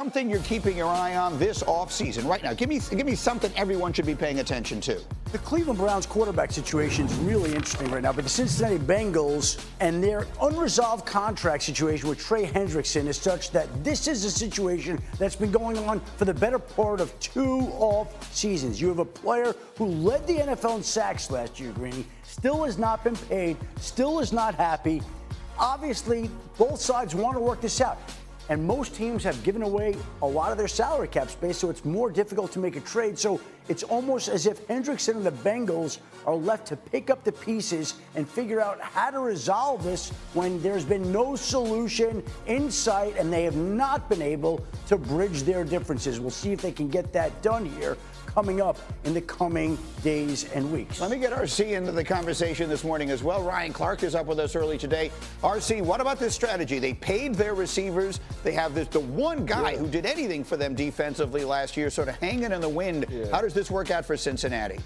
Something you're keeping your eye on this offseason right now. Give me something everyone should be paying attention to. The Cleveland Browns quarterback situation is really interesting right now, but the Cincinnati Bengals and their unresolved contract situation with Trey Hendrickson is such that this is a situation that's been going on for the better part of 2 off seasons. You have a player who led the NFL in sacks last year, Greeny, still has not been paid, still is not happy. Obviously, both sides want to work this out. And most teams have given away a lot of their salary cap space, so it's more difficult to make a trade. So it's almost as if Hendrickson and the Bengals are left to pick up the pieces and figure out how to resolve this when there's been no solution in sight and they have not been able to bridge their differences. We'll see if they can get that done here coming up in the coming days and weeks. Let me get RC into the conversation this morning as well. Ryan Clark is up with us early today. RC, what about this strategy? They paid their receivers. They have the one guy who did anything for them defensively last year, sort of hanging in the wind. How does this work out for Cincinnati?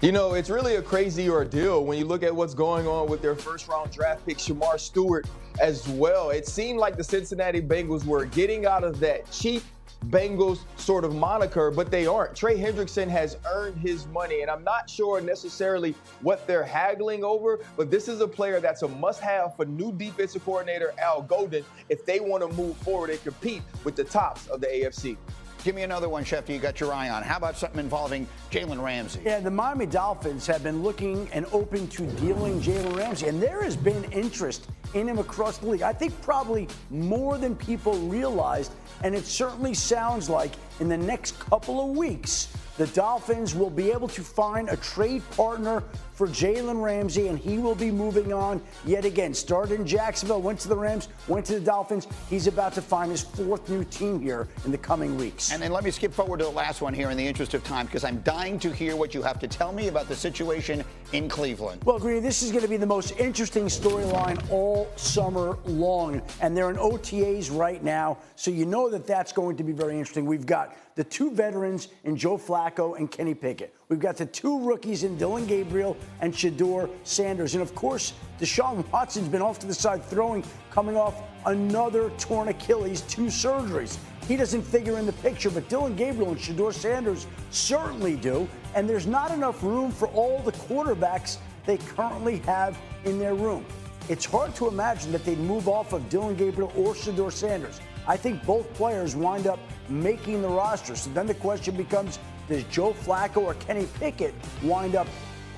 You know, it's really a crazy ordeal when you look at what's going on with their first-round draft pick, Shamar Stewart, as well. It seemed like the Cincinnati Bengals were getting out of that cheap Bengals sort of moniker, but they aren't. Trey Hendrickson has earned his money, and I'm not sure necessarily what they're haggling over, but this is a player that's a must-have for new defensive coordinator Al Golden if they want to move forward and compete with the tops of the AFC. Give me another one, Chef, you got your eye on. How about something involving Jalen Ramsey? Yeah, the Miami Dolphins have been looking and open to dealing Jalen Ramsey, and there has been interest in him across the league. I think probably more than people realized, and it certainly sounds like in the next couple of weeks, the Dolphins will be able to find a trade partner for Jalen Ramsey, and he will be moving on yet again. Started in Jacksonville, went to the Rams, went to the Dolphins. He's about to find his 4th new team here in the coming weeks. And then let me skip forward to the last one here in the interest of time, because I'm dying to hear what you have to tell me about the situation in Cleveland. Well, Greeny, this is going to be the most interesting storyline all summer long, and they're in OTAs right now, so you know that that's going to be very interesting. We've got the 2 veterans in Joe Flacco and Kenny Pickett. We've got the 2 rookies in Dylan Gabriel and Shedeur Sanders. And, of course, Deshaun Watson's been off to the side throwing, coming off another torn Achilles, 2 surgeries. He doesn't figure in the picture, but Dylan Gabriel and Shedeur Sanders certainly do. And there's not enough room for all the quarterbacks they currently have in their room. It's hard to imagine that they'd move off of Dylan Gabriel or Shedeur Sanders. I think both players wind up making the roster. So then the question becomes, does Joe Flacco or Kenny Pickett wind up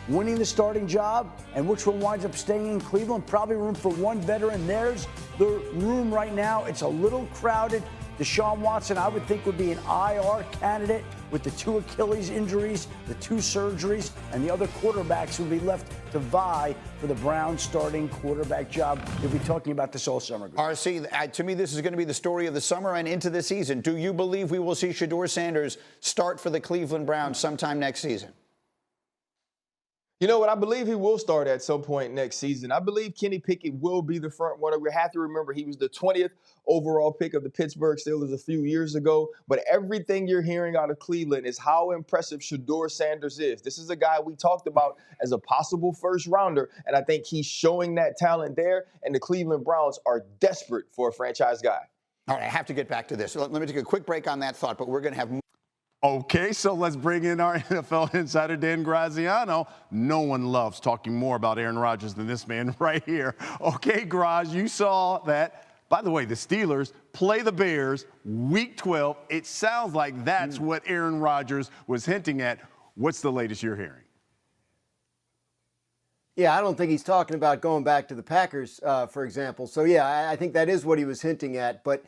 winning the starting job? And which one winds up staying in Cleveland? Probably room for one veteran. There's the room right now. It's a little crowded. Deshaun Watson, I would think, would be an IR candidate with the 2 Achilles injuries, the 2 surgeries, and the other quarterbacks would be left to vie for the Browns starting quarterback job. We'll be talking about this all summer. RC, to me, this is going to be the story of the summer and into the season. Do you believe we will see Shedeur Sanders start for the Cleveland Browns sometime next season? You know what? I believe he will start at some point next season. I believe Kenny Pickett will be the front runner. We have to remember he was the 20th overall pick of the Pittsburgh Steelers a few years ago. But everything you're hearing out of Cleveland is how impressive Shedeur Sanders is. This is a guy we talked about as a possible first rounder, and I think he's showing that talent there, and the Cleveland Browns are desperate for a franchise guy. All right, I have to get back to this. Let me take a quick break on that thought, but we're going to have Okay, so let's bring in our NFL insider, Dan Graziano. No one loves talking more about Aaron Rodgers than this man right here. Okay, Graz, you saw that. By the way, the Steelers play the Bears Week 12. It sounds like that's what Aaron Rodgers was hinting at. What's the latest you're hearing? Yeah, I don't think he's talking about going back to the Packers, for example. So, yeah, I think that is what he was hinting at. But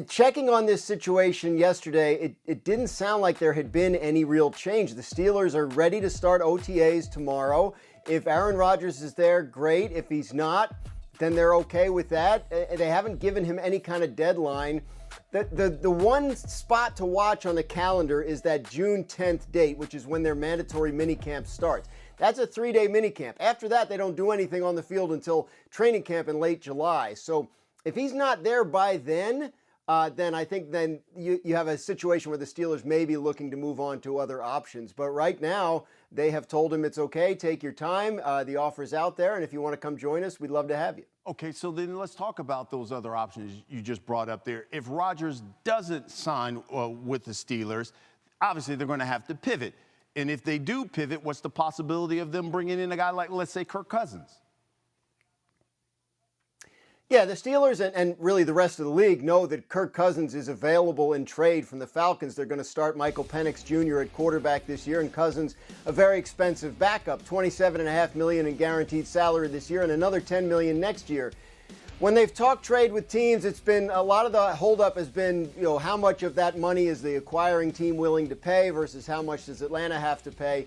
checking on this situation yesterday, it didn't sound like there had been any real change. The Steelers are ready to start OTAs tomorrow. If Aaron Rodgers is there, great. If he's not, then they're okay with that. They haven't given him any kind of deadline. The one spot to watch on the calendar is that June 10th date, which is when their mandatory minicamp starts. That's a 3-day minicamp. After that, they don't do anything on the field until training camp in late July. So if he's not there by then I think then you have a situation where the Steelers may be looking to move on to other options. But right now, they have told him it's okay, take your time. The offer's out there, and if you want to come join us, we'd love to have you. Okay, so then let's talk about those other options you just brought up there. If Rodgers doesn't sign with the Steelers, obviously they're going to have to pivot. And if they do pivot, what's the possibility of them bringing in a guy like, let's say, Kirk Cousins? Yeah, the Steelers and really the rest of the league know that Kirk Cousins is available in trade from the Falcons. They're going to start Michael Penix Jr. at quarterback this year, and Cousins, a very expensive backup, $27.5 million in guaranteed salary this year and another $10 million next year. When they've talked trade with teams, it's been a lot of the holdup has been, how much of that money is the acquiring team willing to pay versus how much does Atlanta have to pay.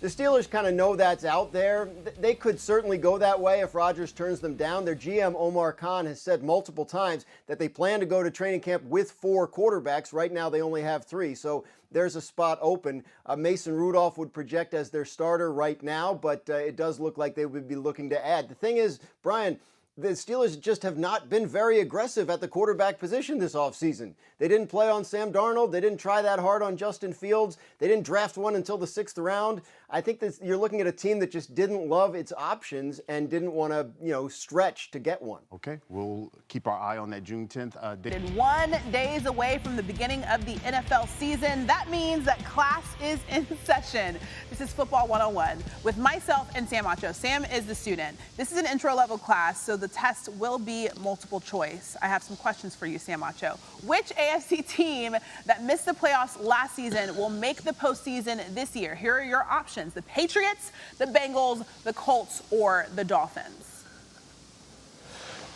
The Steelers kind of know that's out there. They could certainly go that way if Rodgers turns them down. Their GM, Omar Khan, has said multiple times that they plan to go to training camp with 4 quarterbacks. Right now, they only have 3, so there's a spot open. Mason Rudolph would project as their starter right now, but it does look like they would be looking to add. The thing is, Brian, the Steelers just have not been very aggressive at the quarterback position this offseason. They didn't play on Sam Darnold. They didn't try that hard on Justin Fields. They didn't draft one until the 6th round. I think that you're looking at a team that just didn't love its options and didn't want to, stretch to get one. Okay, we'll keep our eye on that June 10th date. 1 days away from the beginning of the NFL season. That means that class is in session. This is Football 101 with myself and Sam Acho. Sam is the student. This is an intro-level class, so the test will be multiple choice. I have some questions for you, Sam Acho. Which AFC team that missed the playoffs last season will make the postseason this year? Here are your options: the Patriots, the Bengals, the Colts, or the Dolphins.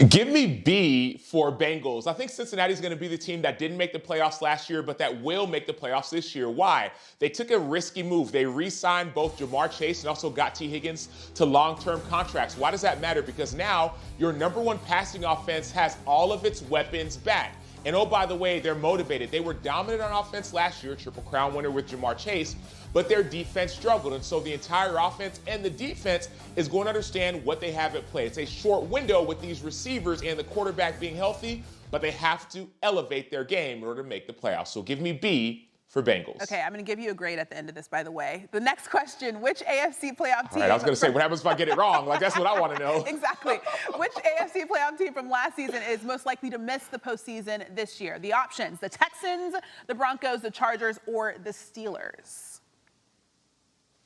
Give me B for Bengals. I think Cincinnati's going to be the team that didn't make the playoffs last year, but that will make the playoffs this year. Why? They took a risky move. They re-signed both Jamar Chase and also got T. Higgins to long-term contracts. Why does that matter? Because now your number 1 passing offense has all of its weapons back. And oh, by the way, they're motivated. They were dominant on offense last year, Triple Crown winner with Jamar Chase, but their defense struggled. And so the entire offense and the defense is going to understand what they have at play. It's a short window with these receivers and the quarterback being healthy, but they have to elevate their game in order to make the playoffs. So give me B for Bengals. Okay, I'm going to give you a grade at the end of this, by the way. The next question: which AFC playoff team? All right, I was going to say, what happens if I get it wrong? Like, that's what I want to know. Exactly. Which AFC playoff team from last season is most likely to miss the postseason this year? The options: the Texans, the Broncos, the Chargers, or the Steelers.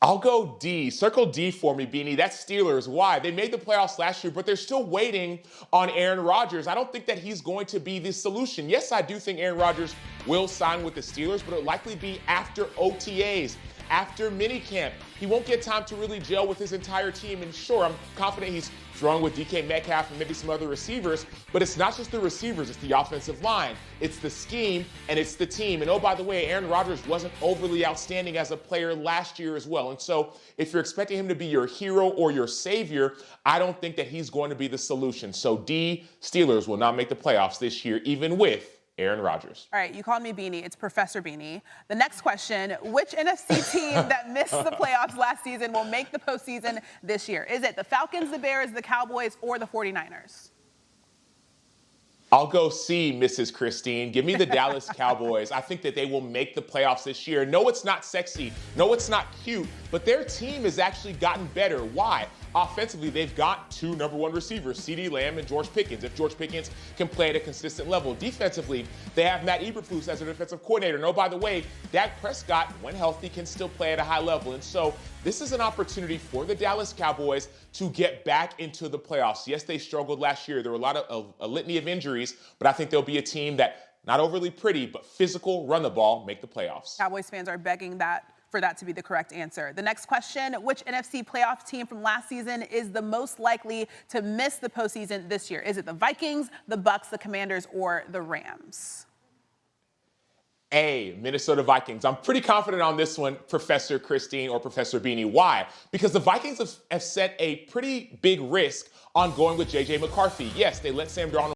I'll go D. Circle D for me, Beanie. That's Steelers. Why? They made the playoffs last year, but they're still waiting on Aaron Rodgers. I don't think that he's going to be the solution. Yes, I do think Aaron Rodgers will sign with the Steelers, but it'll likely be after OTAs, after minicamp. He won't get time to really gel with his entire team. And sure, I'm confident he's throwing with DK Metcalf and maybe some other receivers, but it's not just the receivers, it's the offensive line, it's the scheme, and it's the team. And oh, by the way, Aaron Rodgers wasn't overly outstanding as a player last year as well. And so if you're expecting him to be your hero or your savior, I don't think that he's going to be the solution. So D, Steelers will not make the playoffs this year, even with Aaron Rodgers. All right, you called me Beanie. It's Professor Beanie. The next question: which NFC team that missed the playoffs last season will make the postseason this year? Is it the Falcons, the Bears, the Cowboys, or the 49ers? I'll go C, Mrs. Christine. Give me the Dallas Cowboys. I think that they will make the playoffs this year. No, it's not sexy. No, it's not cute. But their team has actually gotten better. Why? Offensively, they've got 2 number 1 receivers, CeeDee Lamb and George Pickens, if George Pickens can play at a consistent level. Defensively, they have Matt Eberflus as their defensive coordinator. And oh, by the way, Dak Prescott, when healthy, can still play at a high level. And so this is an opportunity for the Dallas Cowboys to get back into the playoffs. Yes, they struggled last year. There were a litany of injuries, but I think they'll be a team that, not overly pretty, but physical, run the ball, make the playoffs. Cowboys fans are begging for that to be the correct answer. The next question: which NFC playoff team from last season is the most likely to miss the postseason this year? Is it the Vikings, the Bucks, the Commanders, or the Rams? A, Minnesota Vikings. I'm pretty confident on this one, Professor Christine or Professor Beanie. Why? Because the Vikings have set a pretty big risk on going with J.J. McCarthy. Yes, they let Sam Darnold